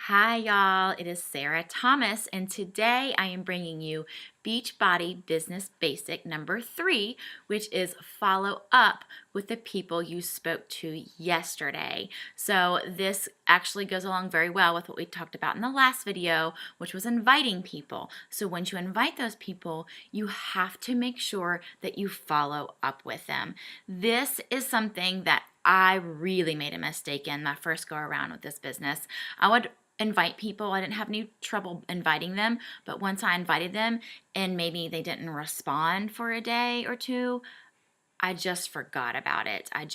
Hi, y'all. It is Sarah Thomas, and today I am bringing you Beachbody Business Basic number 3, which is follow up with the people you spoke to yesterday. So, this actually goes along very well with what we talked about in the last video, which was inviting people. So, once you invite those people, you have to make sure that you follow up with them. This is something that I really made a mistake in my first go around with this business. I would invite people. I didn't have any trouble inviting them, but once I invited them and maybe they didn't respond for a day or two, I just forgot about it. I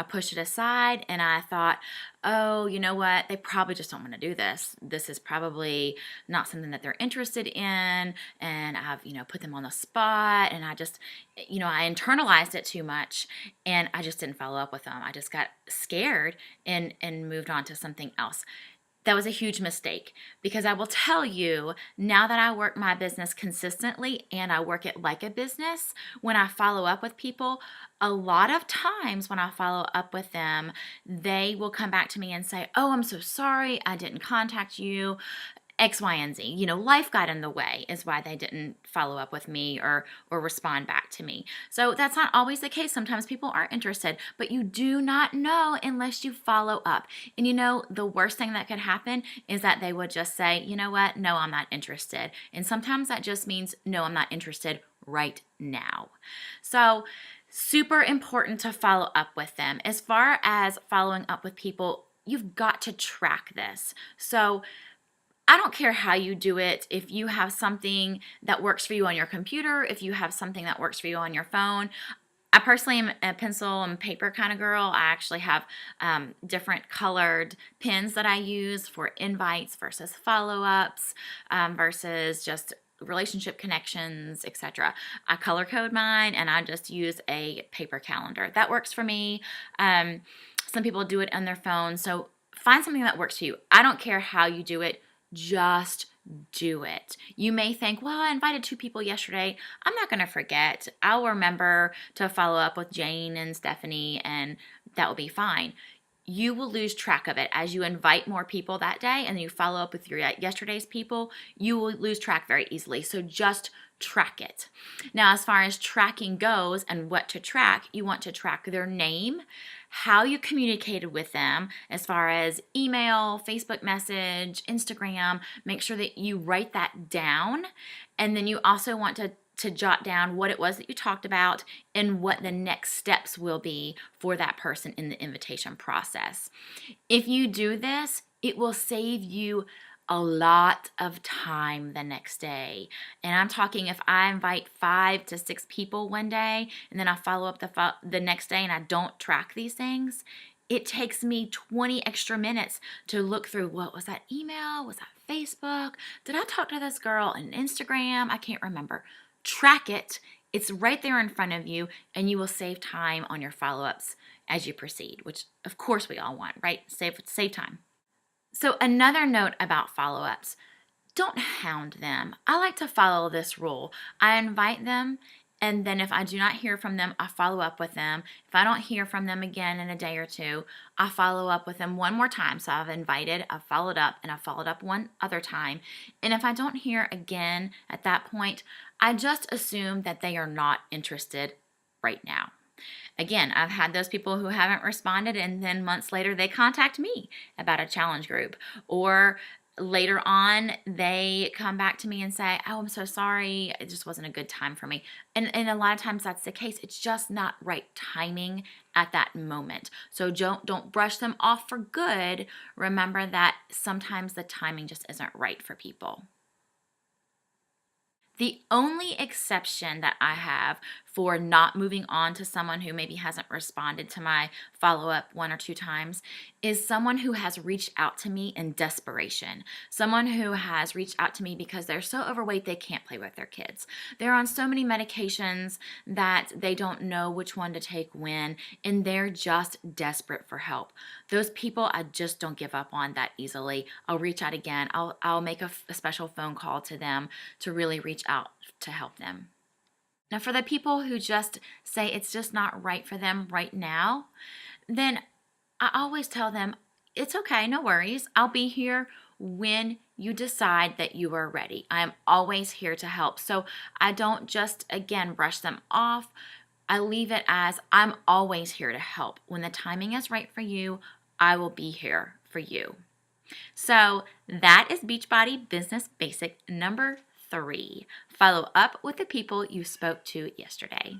pushed it aside and I thought, oh, you know what? They probably just don't want to do this. This is probably not something that they're interested in. And I've, put them on the spot and I internalized it too much and I just didn't follow up with them. I just got scared and moved on to something else. That was a huge mistake because I will tell you, now that I work my business consistently and I work it like a business, when I follow up with people, a lot of times when I follow up with them, they will come back to me and say, oh, I'm so sorry, I didn't contact you. X, Y, and Z. Life got in the way is why they didn't follow up with me or respond back to me. So that's not always the case. Sometimes people are interested, but you do not know unless you follow up. And the worst thing that could happen is that they would just say, you know what? No, I'm not interested. And sometimes that just means, no, I'm not interested right now. So super important to follow up with them. As far as following up with people, you've got to track this. So I don't care how you do it. If you have something that works for you on your computer, if you have something that works for you on your phone. I personally am a pencil and paper kind of girl. I actually have different colored pens that I use for invites versus follow-ups versus just relationship connections, etc. I color code mine and I just use a paper calendar. That works for me. Some people do it on their phone. So find something that works for you. I don't care how you do it. Just do it. You may think, well, I invited 2 people yesterday. I'm not going to forget. I'll remember to follow up with Jane and Stephanie, and that will be fine. You will lose track of it as you invite more people that day and you follow up with your yesterday's people. You will lose track very easily. So just track it. Now, as far as tracking goes and what to track, you want to track their name, how you communicated with them as far as email, Facebook message, Instagram. Make sure that you write that down. And then you also want to jot down what it was that you talked about and what the next steps will be for that person in the invitation process. If you do this, it will save you a lot of time the next day. And I'm talking if I invite 5 to 6 people one day and then I follow up the next day and I don't track these things, it takes me 20 extra minutes to look through what was that email, was that Facebook, did I talk to this girl on Instagram? I can't remember. Track it. It's right there in front of you and you will save time on your follow-ups as you proceed, which of course we all want, right? Save time. So another note about follow-ups, don't hound them. I like to follow this rule. I invite them, and then if I do not hear from them, I follow up with them. If I don't hear from them again in a day or two, I follow up with them one more time. So I've invited, I've followed up, and I've followed up one other time. And if I don't hear again at that point, I just assume that they are not interested right now. Again, I've had those people who haven't responded and then months later they contact me about a challenge group, or later on they come back to me and say, oh, I'm so sorry, it just wasn't a good time for me. And a lot of times that's the case. It's just not right timing at that moment. So don't brush them off for good. Remember that sometimes the timing just isn't right for people. The only exception that I have for not moving on to someone who maybe hasn't responded to my follow-up 1 or 2 times is someone who has reached out to me in desperation. Someone who has reached out to me because they're so overweight they can't play with their kids. They're on so many medications that they don't know which one to take when, and they're just desperate for help. Those people I just don't give up on that easily. I'll reach out again. I'll make a special phone call to them to really reach out to help them. Now, for the people who just say it's just not right for them right now, then I always tell them, it's okay, no worries. I'll be here when you decide that you are ready. I am always here to help. So I don't just, again, brush them off. I leave it as I'm always here to help. When the timing is right for you, I will be here for you. So that is Beachbody Business Basic number 3. Follow up with the people you spoke to yesterday.